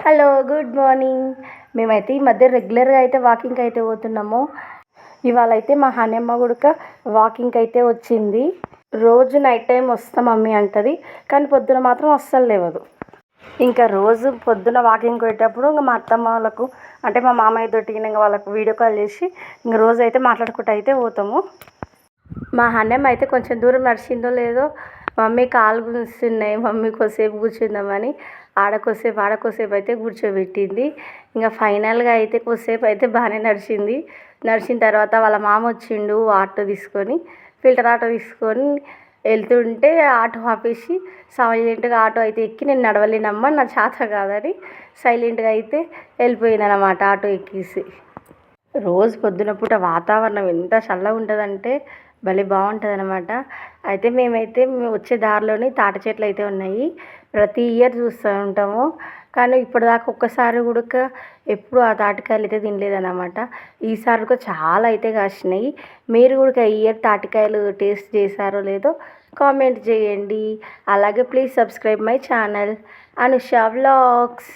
Hello, good morning. మేమైతే ఈ మధ్య రెగ్యులర్గా అయితే వాకింగ్కి అయితే పోతున్నాము. ఇవాళ అయితే మా హనమ్మ గుడక వాకింగ్కి అయితే వచ్చింది. రోజు నైట్ టైం వస్తా మమ్మీ అంటది, కానీ పొద్దున మాత్రం అస్సలు లేవదు. ఇంకా రోజు పొద్దున వాకింగ్కి పోయేటప్పుడు ఇంకా మా అత్తమ్మ వాళ్ళకు అంటే మా మామయ్య తోటి ఇంకా వాళ్ళకు వీడియో కాల్ చేసి ఇంక రోజు అయితే మాట్లాడుకుంటూ అయితే పోతాము. మా హనమ్మ అయితే కొంచెం దూరం నడిచిందో లేదో మమ్మీ కాలు గుంజుతున్నాయి, మమ్మీ కొద్దిసేపు కూర్చుందామని ఆడకోసేపు అయితే కూర్చోబెట్టింది. ఇంకా ఫైనల్గా అయితే కొద్దిసేపు అయితే బాగానే నడిచింది. నడిచిన తర్వాత వాళ్ళ మామ వచ్చిండు ఫిల్టర్ ఆటో తీసుకొని వెళ్తుంటే ఆటో ఆపేసి సైలెంట్గా ఆటో అయితే ఎక్కి, నేను నడవలేనమ్మా నా చేత కాదని సైలెంట్గా అయితే వెళ్ళిపోయింది అన్నమాట ఆటో ఎక్కేసి. రోజు పొద్దున పూట వాతావరణం ఎంత చల్లగా ఉంటుందంటే భలే బాగుంటుంది అనమాట. అయితే మేము వచ్చే దారిలోని తాటి చెట్లు అయితే ఉన్నాయి. ప్రతి ఇయర్ చూస్తూ ఉంటాము, కానీ ఇప్పటిదాకా ఒక్కసారి కూడా ఎప్పుడు ఆ తాటికాయలు అయితే తినలేదన్నమాట. ఈసారి కూడా చాలా అయితే కాసినాయి. మీరు కూడా ఈ ఇయర్ తాటికాయలు టేస్ట్ చేశారో లేదో కామెంట్ చేయండి. అలాగే please subscribe my channel Anusha vlogs.